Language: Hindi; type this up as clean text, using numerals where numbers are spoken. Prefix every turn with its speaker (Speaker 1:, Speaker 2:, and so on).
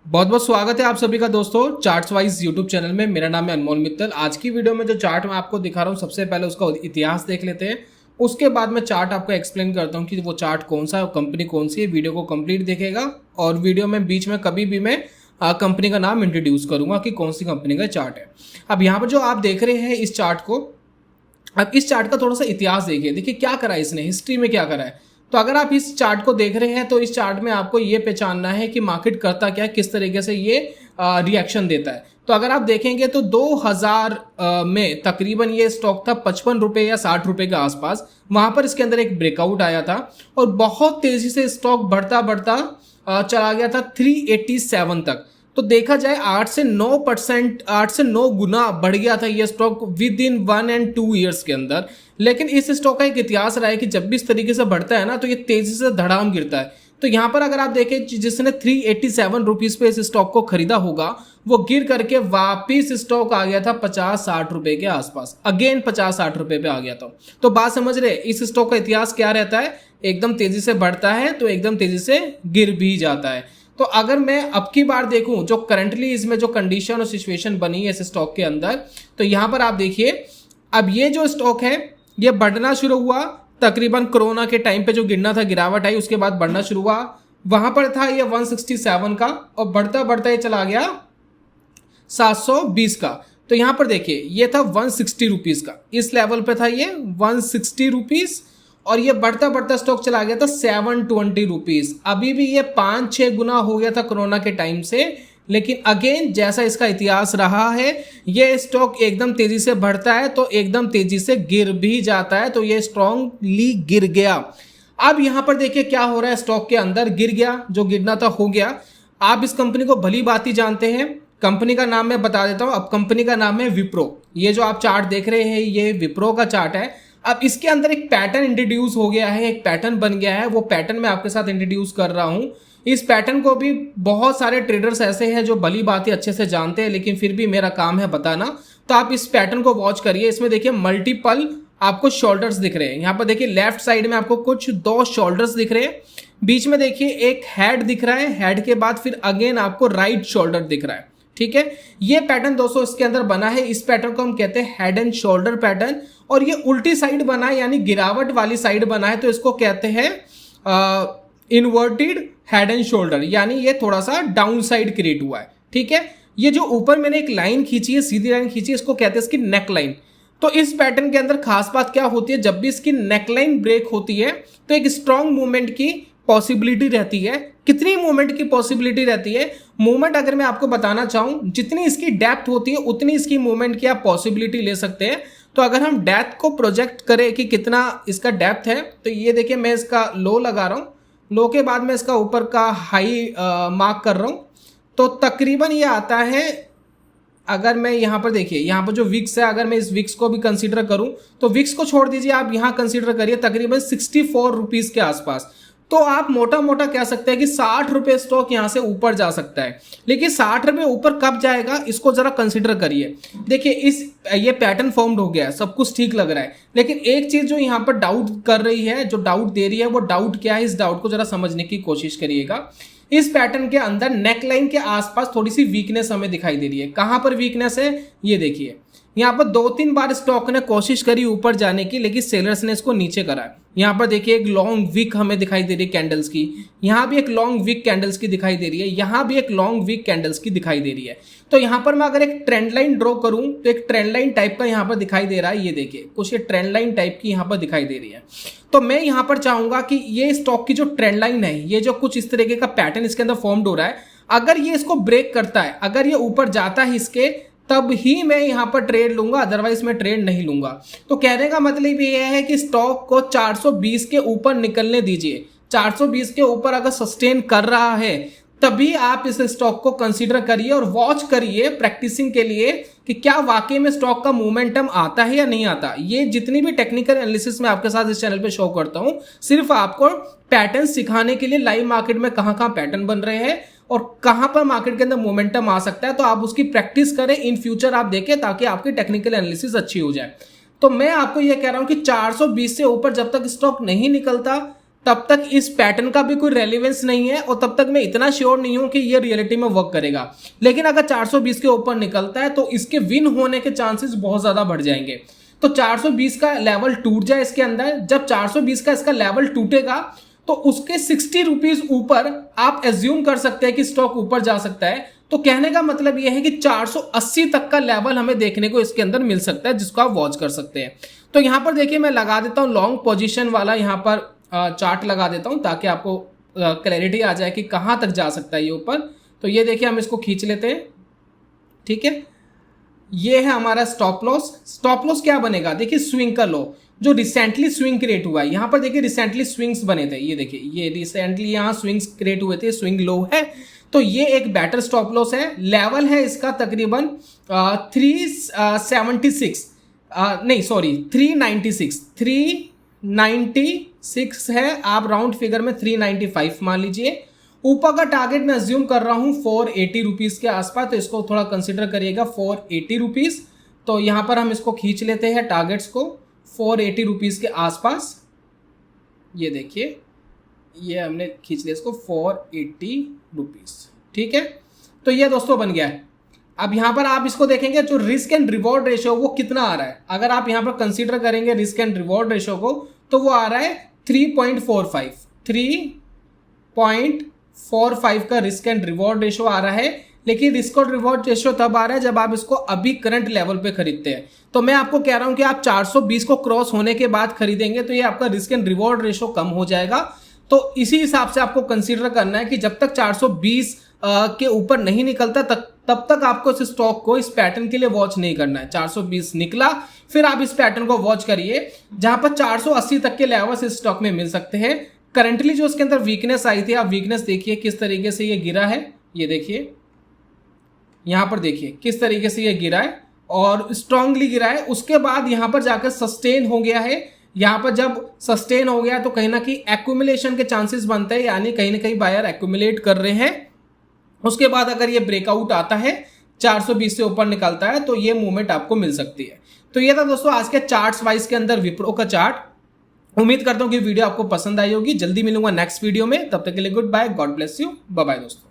Speaker 1: बहुत बहुत स्वागत है आप सभी का दोस्तों चार्ट्स वाइज यूट्यूब चैनल में। मेरा नाम है अनमोल मित्तल। आज की वीडियो में जो चार्ट मैं आपको दिखा रहा हूँ, सबसे पहले उसका इतिहास देख लेते हैं। उसके बाद मैं चार्ट आपको एक्सप्लेन करता हूँ कि वो चार्ट कौन सा है, कंपनी कौन सी है। वीडियो को कंप्लीट देखेगा और वीडियो में बीच में कभी भी मैं कंपनी का नाम इंट्रोड्यूस करूंगा कि कौन सी कंपनी का चार्ट है। अब यहाँ पर जो आप देख रहे हैं इस चार्ट को, अब इस चार्ट का थोड़ा सा इतिहास देखिए क्या करा है इसने, हिस्ट्री में क्या करा है। तो अगर आप इस चार्ट को देख रहे हैं तो इस चार्ट में आपको ये पहचानना है कि मार्केट करता क्या है, किस तरीके से ये रिएक्शन देता है। तो अगर आप देखेंगे तो 2000 में तकरीबन ये स्टॉक था 55 रुपये या 60 रुपये के आसपास। वहां पर इसके अंदर एक ब्रेकआउट आया था और बहुत तेजी से स्टॉक बढ़ता बढ़ता चला गया था 387 तक। तो देखा जाए 8 से 9 गुना बढ़ गया था ये stock with in 1 and 2 years के अंदर। लेकिन इस स्टॉक का एक इतिहास रहा है कि जब भी इस तरीके से बढ़ता है ना तो ये तेजी से धड़ाम गिरता है। तो यहाँ पर अगर आप देखें जिसने 387 रुपीज पे इस स्टॉक को खरीदा होगा वो गिर करके वापिस स्टॉक आ गया था 50-60 रुपए के आसपास, अगेन 50-60 रुपए पे आ गया था। तो बात समझ रहे, इस स्टॉक का इतिहास क्या रहता है, एकदम तेजी से बढ़ता है तो एकदम तेजी से गिर भी जाता है। तो अगर मैं अब की बार देखूं जो करंटली इसमें जो कंडीशन और सिचुएशन बनी है इस स्टॉक के अंदर, तो यहां पर आप देखिए अब ये जो स्टॉक है ये बढ़ना शुरू हुआ तकरीबन कोरोना के टाइम पे, जो गिरना था गिरावट आई, उसके बाद बढ़ना शुरू हुआ। वहां पर था ये 167 का और बढ़ता बढ़ता ये चला गया 720 का। तो यहां पर देखिए ये था 160 रुपीज का, इस लेवल पे था ये 160 रुपीज और ये बढ़ता बढ़ता स्टॉक चला गया था 720 रुपीज। अभी भी ये 5-6 गुना हो गया था कोरोना के टाइम से। लेकिन अगेन जैसा इसका इतिहास रहा है, ये स्टॉक एकदम तेजी से बढ़ता है तो एकदम तेजी से गिर भी जाता है। तो ये स्ट्रांगली गिर गया। अब यहां पर देखिए क्या हो रहा है, स्टॉक के अंदर गिर गया, जो गिरना था हो गया। आप इस कंपनी को भली भांति जानते हैं, कंपनी का नाम मैं बता देता हूं। अब कंपनी का नाम है विप्रो। ये जो आप चार्ट देख रहे हैं ये विप्रो का चार्ट है। अब इसके अंदर एक पैटर्न इंट्रोड्यूस हो गया है, एक पैटर्न बन गया है, वो पैटर्न मैं आपके साथ इंट्रोड्यूस कर रहा हूं। इस पैटर्न को भी बहुत सारे ट्रेडर्स ऐसे हैं जो भली बातें अच्छे से जानते हैं, लेकिन फिर भी मेरा काम है बताना। तो आप इस पैटर्न को वॉच करिए। इसमें देखिए मल्टीपल आपको शोल्डर्स दिख रहे हैं। यहाँ पर देखिए लेफ्ट साइड में आपको कुछ 2 शोल्डर्स दिख रहे हैं, बीच में देखिए एक हेड दिख रहा है, हेड के बाद फिर अगेन आपको राइट शोल्डर दिख रहा है। ठीक है, ये पैटर्न दोस्तों इसके अंदर बना है। इस पैटर्न को हम कहते हैं हेड एंड शोल्डर पैटर्न। और ये उल्टी साइड बना है यानी गिरावट वाली साइड बना है, तो इसको कहते हैं इन्वर्टेड हेड एंड शोल्डर, यानी ये थोड़ा सा डाउन साइड क्रिएट हुआ है। ठीक है, ये जो ऊपर मैंने एक लाइन खींची है, सीधी लाइन खींची है, इसको कहते हैं इसकी नेक लाइन। तो इस पैटर्न के अंदर खास बात क्या होती है, जब भी इसकी नेकलाइन ब्रेक होती है तो एक स्ट्रॉन्ग मूवमेंट की पॉसिबिलिटी रहती है। कितनी मूवमेंट की पॉसिबिलिटी रहती है, मूवमेंट अगर मैं आपको बताना चाहूं, जितनी इसकी डेप्थ होती है उतनी इसकी मूवमेंट की आप पॉसिबिलिटी ले सकते हैं। तो अगर हम डेप्थ को प्रोजेक्ट करें कि कितना इसका डेप्थ है, तो ये देखिए मैं इसका लो लगा रहा हूं, लो के बाद मैं इसका ऊपर का हाई मार्क कर रहा हूं, तो तकरीबन ये आता है। अगर मैं यहाँ पर देखिए, यहाँ पर जो विक्स है, अगर मैं इस विक्स को भी कंसीडर करूं तो विक्स को छोड़ दीजिए, आप यहाँ कंसीडर करिए तकरीबन 64 रुपीज के आसपास। तो आप मोटा मोटा कह सकते हैं कि 60 रुपये स्टॉक यहाँ से ऊपर जा सकता है। लेकिन 60 रुपये ऊपर कब जाएगा इसको जरा कंसीडर करिए। देखिए ये पैटर्न फॉर्म्ड हो गया है, सब कुछ ठीक लग रहा है, लेकिन एक चीज जो यहाँ पर डाउट कर रही है, जो डाउट दे रही है, वो डाउट क्या है, इस डाउट को जरा समझने की कोशिश करिएगा। इस पैटर्न के अंदर नेकलाइन के आसपास थोड़ी सी वीकनेस हमें दिखाई दे रही है। कहां पर वीकनेस है, ये देखिए यहाँ पर 2-3 बार स्टॉक ने कोशिश करी ऊपर जाने की, लेकिन सेलर्स ने इसको नीचे करा। यहाँ पर देखिए एक लॉन्ग वीक हमें दिखाई दे रही है कैंडल्स की, यहाँ भी एक लॉन्ग वीक कैंडल्स की दिखाई दे रही है, यहाँ भी एक लॉन्ग वीक कैंडल्स की दिखाई दे रही है। तो यहाँ पर मैं अगर एक ट्रेंड लाइन ड्रॉ करूं तो एक ट्रेंड लाइन टाइप का यहाँ पर दिखाई दे रहा है। ये देखिए कुछ ये ट्रेंड लाइन टाइप की यहाँ पर दिखाई दे रही है। तो मैं यहाँ पर चाहूंगा कि ये स्टॉक की जो ट्रेंड लाइन है, ये जो कुछ इस तरीके का पैटर्न इसके अंदर फॉर्म्ड हो रहा है, अगर ये इसको ब्रेक करता है, अगर ये ऊपर जाता है इसके, तब ही मैं यहां पर ट्रेड लूंगा, अदरवाइज मैं ट्रेड नहीं लूंगा। तो कहने का मतलब ये है कि स्टॉक को 420 के ऊपर निकलने दीजिए। 420 के ऊपर अगर सस्टेन कर रहा है तभी आप इस स्टॉक को कंसीडर करिए और वॉच करिए प्रैक्टिसिंग के लिए कि क्या वाकई में स्टॉक का मोमेंटम आता है या नहीं आता। ये जितनी भी टेक्निकल एनालिसिस मैं आपके साथ इस चैनल पे शो करता हूं, सिर्फ आपको पैटर्न सिखाने के लिए, लाइव मार्केट में कहां कहां पैटर्न बन रहे हैं और कहां पर मार्केट के अंदर मोमेंटम आ सकता है, तो आप उसकी प्रैक्टिस करें, इन फ्यूचर आप देखें, ताकि आपकी टेक्निकल एनालिसिस अच्छी हो जाए। तो मैं आपको यह कह रहा हूं कि 420 से ऊपर जब तक स्टॉक नहीं निकलता तब तक इस पैटर्न का भी कोई रेलेवेंस नहीं है और तब तक मैं इतना श्योर नहीं हूं कि ये रियलिटी में वर्क करेगा। लेकिन अगर 420 के ऊपर निकलता है तो इसके विन होने के चांसेस बहुत ज्यादा बढ़ जाएंगे। तो 420 का लेवल टूट जाए इसके अंदर, जब 420 का इसका लेवल टूटेगा तो उसके 60 रुपीज ऊपर आप एज्यूम कर सकते हैं कि स्टॉक ऊपर जा सकता है। तो कहने का मतलब यह है कि 480 तक का लेवल हमें देखने को इसके अंदर मिल सकता है, जिसको आप वॉच कर सकते हैं। तो यहां पर देखिए मैं लगा देता हूं लॉन्ग पोजीशन वाला, यहां पर चार्ट लगा देता हूं ताकि आपको क्लैरिटी आ जाए कि कहां तक जा सकता है ये ऊपर। तो ये देखिए हम इसको खींच लेते हैं, ठीक है। ये है हमारा स्टॉप लॉस। स्टॉप लॉस क्या बनेगा, देखिए स्विंग का लो, जो रिसेंटली स्विंग क्रिएट हुआ है। यहां पर देखिए रिसेंटली स्विंग्स बने थे, ये देखिए ये रिसेंटली यहां स्विंग्स क्रिएट हुए थे, स्विंग लो है। तो ये एक बेटर स्टॉप लॉस है। लेवल है इसका तकरीबन 396 नहीं सॉरी 396 है। आप राउंड फिगर में 395 मान लीजिए। ऊपर का टारगेट मैं अज्यूम कर रहा हूं 480 रुपीज के आसपास, तो इसको थोड़ा कंसिडर करिएगा 480 रुपीज। तो यहां पर हम इसको खींच लेते हैं टारगेट्स को 480 रुपीज के आसपास। ये देखिए ये हमने खींच लिया इसको 480 रुपीज, ठीक है। तो ये दोस्तों बन गया है। अब यहां पर आप इसको देखेंगे जो रिस्क एंड रिवॉर्ड रेशियो वो कितना आ रहा है। अगर आप यहां पर कंसीडर करेंगे रिस्क एंड रिवॉर्ड रेशियो को तो वो आ रहा है 3.45 का रिस्क एंड रिवॉर्ड रेशियो आ रहा है। लेकिन रिस्क और रिवॉर्ड रेशियो तब आ रहा है जब आप इसको अभी करंट लेवल पे खरीदते हैं। तो मैं आपको कह रहा हूं कि आप 420 को क्रॉस होने के बाद खरीदेंगे तो ये आपका रिस्क एंड रिवॉर्ड रेशियो कम हो जाएगा। तो इसी हिसाब से आपको कंसीडर करना है कि जब तक 420 के ऊपर नहीं निकलता तब तक आपको इस स्टॉक को इस पैटर्न के लिए वॉच नहीं करना है। 420 निकला फिर आप इस पैटर्न को वॉच करिए, जहां पर 480 तक के लेवल्स इस स्टॉक में मिल सकते हैं। करंटली जो इसके अंदर वीकनेस आई थी, आप वीकनेस देखिए किस तरीके से ये गिरा है। ये देखिए यहां पर देखिए किस तरीके से ये गिरा है और स्ट्रांगली गिरा है। उसके बाद यहां पर जाकर सस्टेन हो गया है। यहां पर जब सस्टेन हो गया तो कहीं ना कहीं एक्यूमुलेशन के चांसेस बनते हैं, यानी कहीं ना कहीं बायर एक्यूमुलेट कर रहे हैं। उसके बाद अगर ये ब्रेकआउट आता है 420 से ऊपर निकलता है तो ये मूवमेंट आपको मिल सकती है। तो ये था दोस्तों आज के चार्ट्स वाइज के अंदर विप्रो का चार्ट। उम्मीद करता हूं कि वीडियो आपको पसंद आई होगी। जल्दी मिलूंगा नेक्स्ट वीडियो में, तब तक के लिए good bye, God bless you, bye bye दोस्तों।